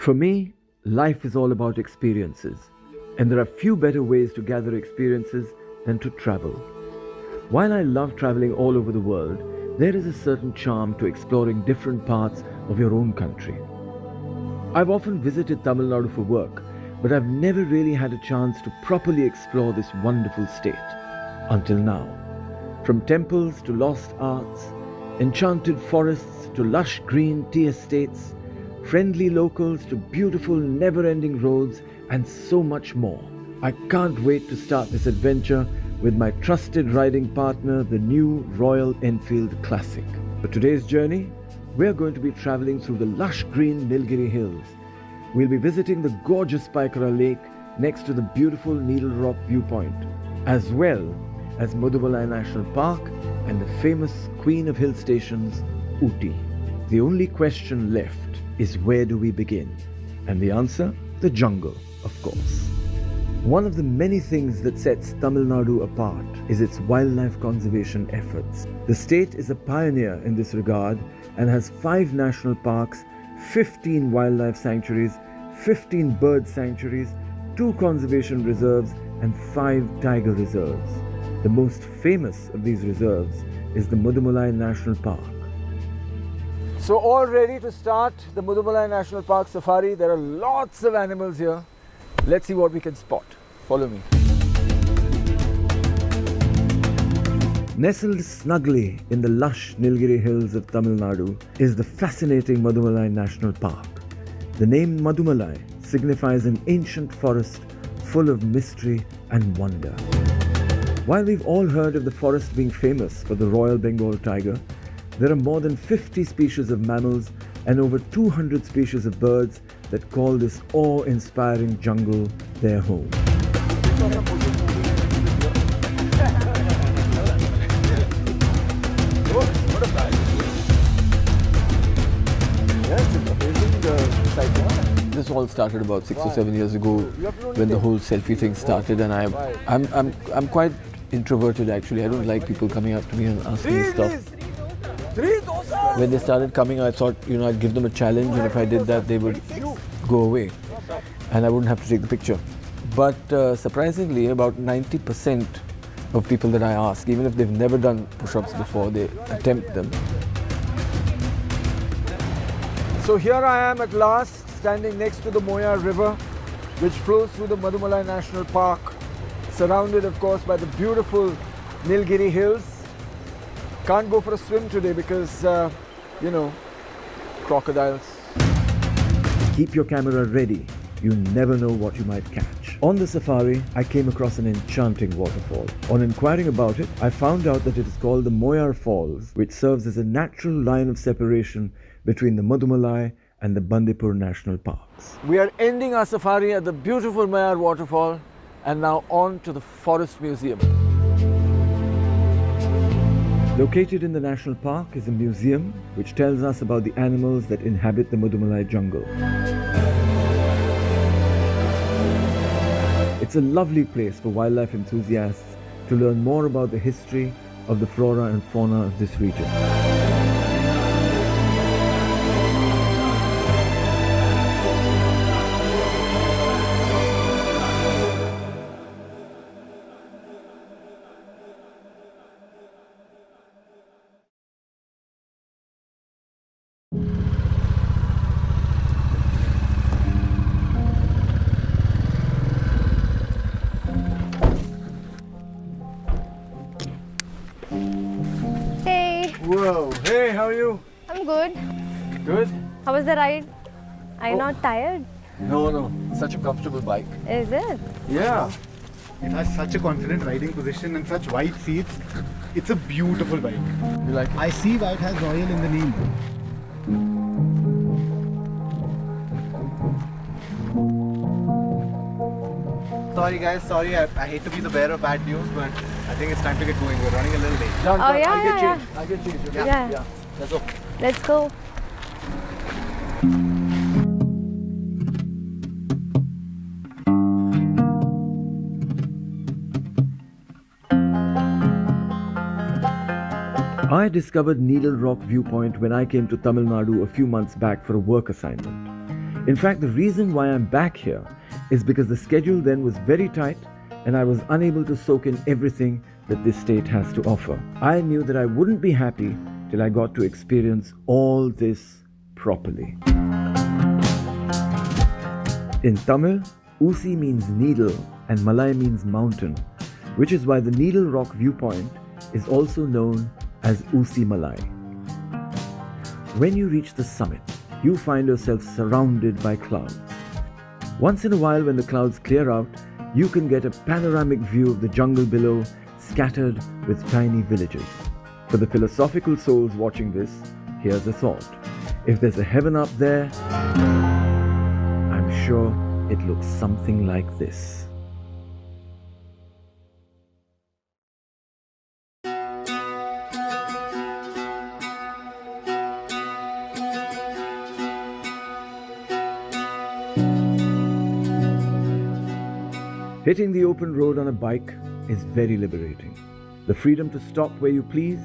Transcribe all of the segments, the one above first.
For me, life is all about experiences, and there are few better ways to gather experiences than to travel. While I love traveling all over the world, there is a certain charm to exploring different parts of your own country. I've often visited Tamil Nadu for work, but I've never really had a chance to properly explore this wonderful state. Until now. From temples to lost arts, enchanted forests to lush green tea estates, friendly locals to beautiful never-ending roads, and so much more. I can't wait to start this adventure with my trusted riding partner, the new Royal Enfield Classic. For today's journey, we're going to be traveling through the lush green Nilgiri hills. We'll be visiting the gorgeous Pykara lake next to the beautiful Needle Rock viewpoint, as well as Mudumalai National Park and the famous Queen of Hill Stations, Ooty. The only question left is, where do we begin? And the answer? The jungle, of course. One of the many things that sets Tamil Nadu apart is its wildlife conservation efforts. The state is a pioneer in this regard and has 5 national parks, 15 wildlife sanctuaries, 15 bird sanctuaries, 2 conservation reserves, and 5 tiger reserves. The most famous of these reserves is the Mudumalai National Park. So all ready to start the Mudumalai National Park safari. There are lots of animals here. Let's see what we can spot. Follow me. Nestled snugly in the lush Nilgiri hills of Tamil Nadu is the fascinating Mudumalai National Park. The name Mudumalai signifies an ancient forest full of mystery and wonder. While we've all heard of the forest being famous for the Royal Bengal tiger, there are more than 50 species of mammals and over 200 species of birds that call this awe-inspiring jungle their home. This all started about 6 or 7 years ago when the whole selfie thing started, and I'm quite introverted actually. I don't like people coming up to me and asking me stuff. When they started coming, I thought, I'd give them a challenge, and if I did that, they would go away and I wouldn't have to take the picture. But surprisingly, about 90% of people that I ask, even if they've never done push-ups before, they attempt them. So here I am at last, standing next to the Moya River, which flows through the Mudumalai National Park, surrounded of course by the beautiful Nilgiri hills. Can't go for a swim today because, crocodiles. Keep your camera ready. You never know what you might catch. On the safari, I came across an enchanting waterfall. On inquiring about it, I found out that it is called the Moyar Falls, which serves as a natural line of separation between the Mudumalai and the Bandipur National Parks. We are ending our safari at the beautiful Moyar waterfall and now on to the Forest Museum. Located in the national park is a museum which tells us about the animals that inhabit the Mudumalai jungle. It's a lovely place for wildlife enthusiasts to learn more about the history of the flora and fauna of this region. Whoa, hey, how are you? I'm good. Good? How was the ride? Are you not tired? No, such a comfortable bike. Is it? Yeah. It has such a confident riding position and such wide seats. It's a beautiful bike. You like it? I see why it has Royal in the name. Sorry guys, sorry, I hate to be the bearer of bad news, but I think it's time to get going. We're running a little late. I'll get changed. Yeah. Let's go. Let's go. I discovered Needle Rock Viewpoint when I came to Tamil Nadu a few months back for a work assignment. In fact, the reason why I'm back here is because the schedule then was very tight and I was unable to soak in everything that this state has to offer. I knew that I wouldn't be happy till I got to experience all this properly. In Tamil, Ooty means needle and Malai means mountain, which is why the Needle Rock viewpoint is also known as Mudumalai. When you reach the summit, you find yourself surrounded by clouds. Once in a while, when the clouds clear out, you can get a panoramic view of the jungle below, scattered with tiny villages. For the philosophical souls watching this, here's a thought. If there's a heaven up there, I'm sure it looks something like this. Hitting the open road on a bike is very liberating. The freedom to stop where you please,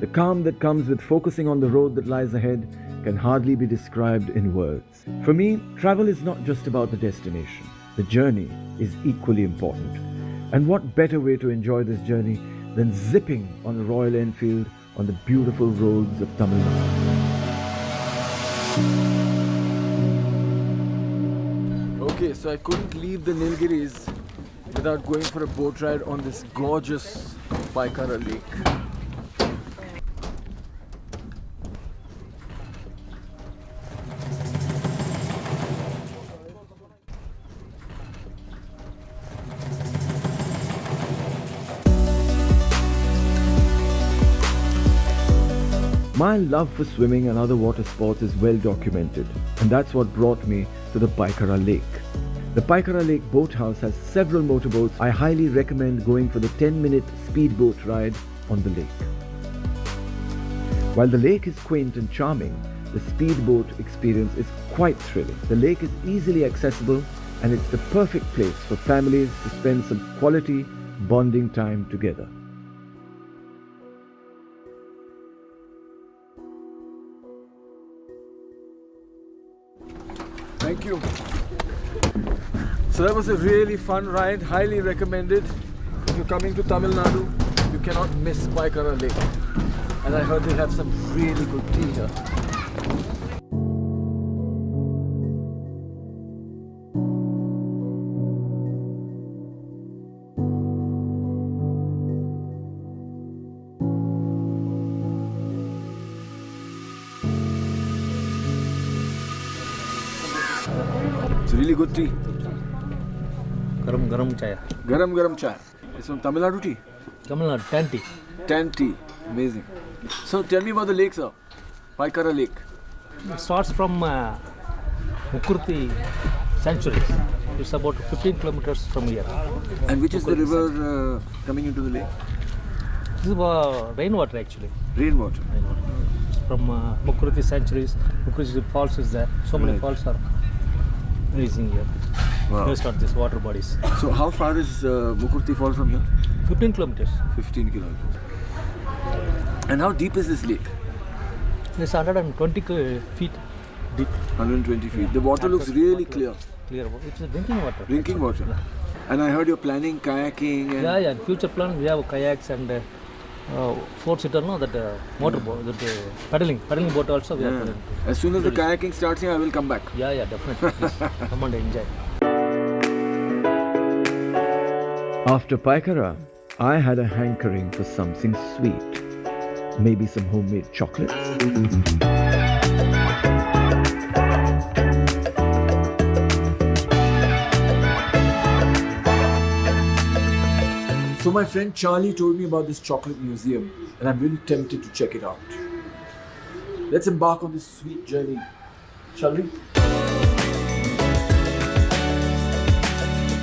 the calm that comes with focusing on the road that lies ahead can hardly be described in words. For me, travel is not just about the destination. The journey is equally important. And what better way to enjoy this journey than zipping on a Royal Enfield on the beautiful roads of Tamil Nadu. Okay, so I couldn't leave the Nilgiris without going for a boat ride on this gorgeous Pykara lake. My love for swimming and other water sports is well documented, and that's what brought me to the Pykara Lake. The Pykara Lake Boathouse has several motorboats. I highly recommend going for the 10-minute speedboat ride on the lake. While the lake is quaint and charming, the speedboat experience is quite thrilling. The lake is easily accessible and it's the perfect place for families to spend some quality bonding time together. Thank you. So that was a really fun ride, highly recommended. If you're coming to Tamil Nadu, you cannot miss Pykara Lake. And I heard they have some really good tea here. It's really good tea. Garam chai. Garam chai. It's from Tamil Nadu tea? Tamil Nadu, tan tea. Tan tea. Amazing. So tell me about the lake, sir. Pykara Lake. It starts from Mukurthi Sanctuary. It's about 15 kilometers from here. And which is the river coming into the lake? This is rainwater actually. Rainwater. It's from Mukurthi Sanctuaries. Mukurthi Falls is there. So many falls are rising here. Wow. Here start these water bodies. So how far is Mukurthi Fall from here? 15 kilometers. 15 kilometers. And how deep is this lake? It's 120 feet deep. 120 feet. The water looks really clear. Clear. It's drinking water. Drinking water. Yeah. And I heard you're planning kayaking. And Yeah. In future plan we have kayaks and 4-seater, no, that motorboat, that paddling boat also we are planning. As soon as the kayaking starts here, I will come back. Yeah, definitely. Please, come and enjoy. After Pykara, I had a hankering for something sweet. Maybe some homemade chocolates. So my friend Charlie told me about this chocolate museum and I'm really tempted to check it out. Let's embark on this sweet journey, shall we?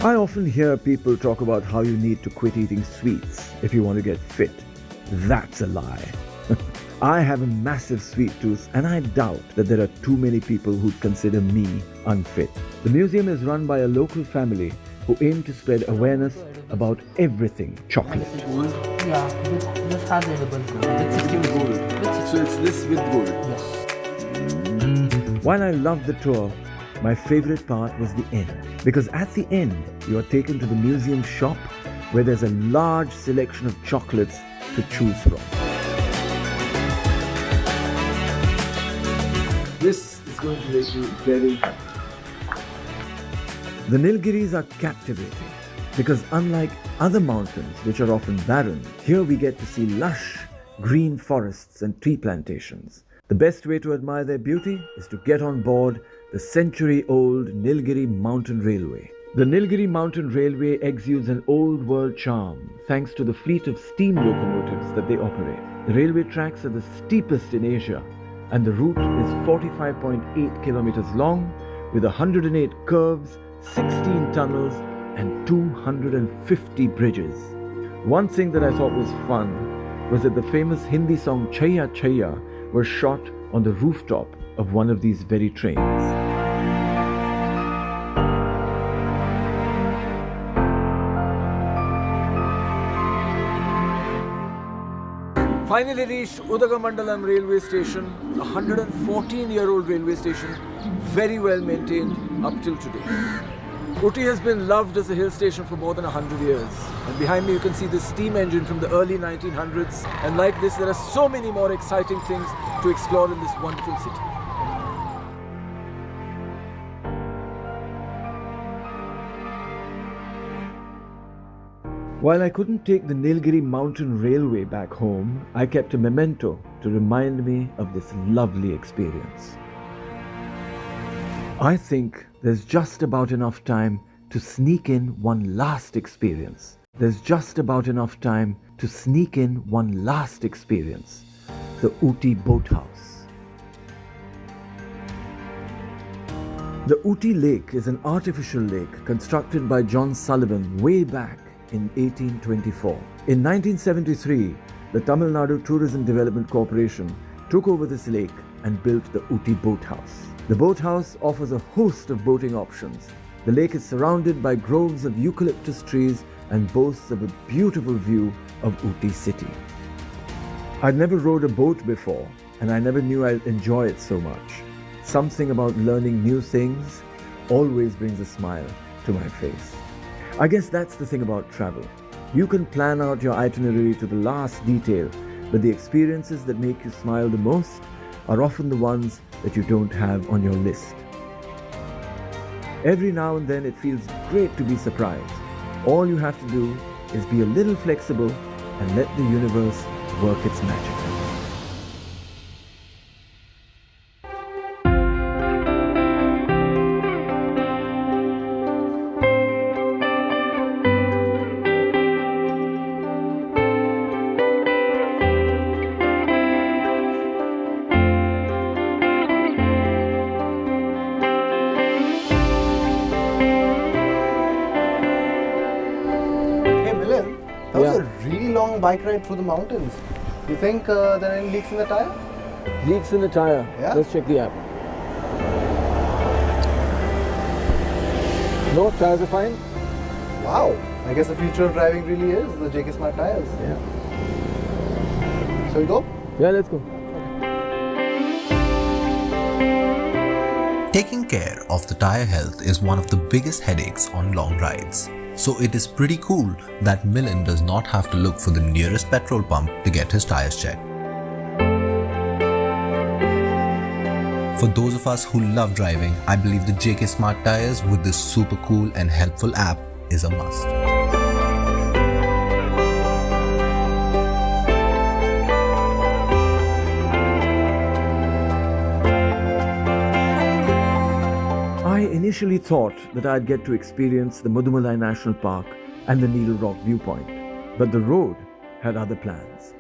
I often hear people talk about how you need to quit eating sweets if you want to get fit. That's a lie. I have a massive sweet tooth and I doubt that there are too many people who'd consider me unfit. The museum is run by a local family who aim to spread awareness about everything chocolate. Yeah, this has available. It's in gold. So it's this with gold. Yes. While I loved the tour, my favorite part was the end. Because at the end, you are taken to the museum shop where there's a large selection of chocolates to choose from. This is going to make you very happy. The Nilgiris are captivating because unlike other mountains which are often barren, here we get to see lush green forests and tree plantations. The best way to admire their beauty is to get on board the century-old Nilgiri Mountain Railway. The Nilgiri Mountain Railway exudes an old-world charm thanks to the fleet of steam locomotives that they operate. The railway tracks are the steepest in Asia, and the route is 45.8 kilometers long with 108 curves, 16 tunnels and 250 bridges. One thing that I thought was fun was that the famous Hindi song Chaiya Chaiya was shot on the rooftop of one of these very trains. Finally reached Udagamandalam railway station, a 114-year-old railway station, very well maintained up till today. Ooty has been loved as a hill station for more than 100 years. And behind me you can see this steam engine from the early 1900s. And like this, there are so many more exciting things to explore in this wonderful city. While I couldn't take the Nilgiri Mountain Railway back home, I kept a memento to remind me of this lovely experience. I think there's just about enough time to sneak in one last experience. There's just about enough time to sneak in one last experience. The Ooty Boathouse. The Ooty Lake is an artificial lake constructed by John Sullivan way back in 1824. In 1973, the Tamil Nadu Tourism Development Corporation took over this lake and built the Ooty Boathouse. The boathouse offers a host of boating options. The lake is surrounded by groves of eucalyptus trees and boasts of a beautiful view of Ooty city. I'd never rowed a boat before, and I never knew I'd enjoy it so much. Something about learning new things always brings a smile to my face. I guess that's the thing about travel. You can plan out your itinerary to the last detail, but the experiences that make you smile the most are often the ones that you don't have on your list. Every now and then it feels great to be surprised. All you have to do is be a little flexible and let the universe work its magic. That was a really long bike ride through the mountains. You think there are any leaks in the tire? Leaks in the tire. Yeah? Let's check the app. No, tires are fine. Wow. I guess the future of driving really is the JK Smart tires. Yeah. Shall we go? Yeah, let's go. Taking care of the tire health is one of the biggest headaches on long rides. So it is pretty cool that Milind does not have to look for the nearest petrol pump to get his tires checked. For those of us who love driving, I believe the JK Smart Tires with this super cool and helpful app is a must. I initially thought that I'd get to experience the Mudumalai National Park and the Needle Rock viewpoint, but the road had other plans.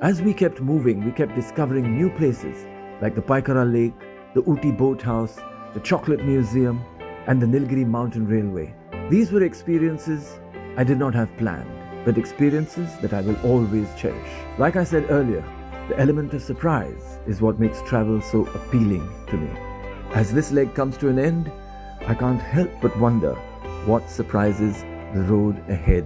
As we kept moving, we kept discovering new places like the Pykara Lake, the Ooty Boathouse, the Chocolate Museum, and the Nilgiri Mountain Railway. These were experiences I did not have planned, but experiences that I will always cherish. Like I said earlier, the element of surprise is what makes travel so appealing to me. As this leg comes to an end, I can't help but wonder what surprises the road ahead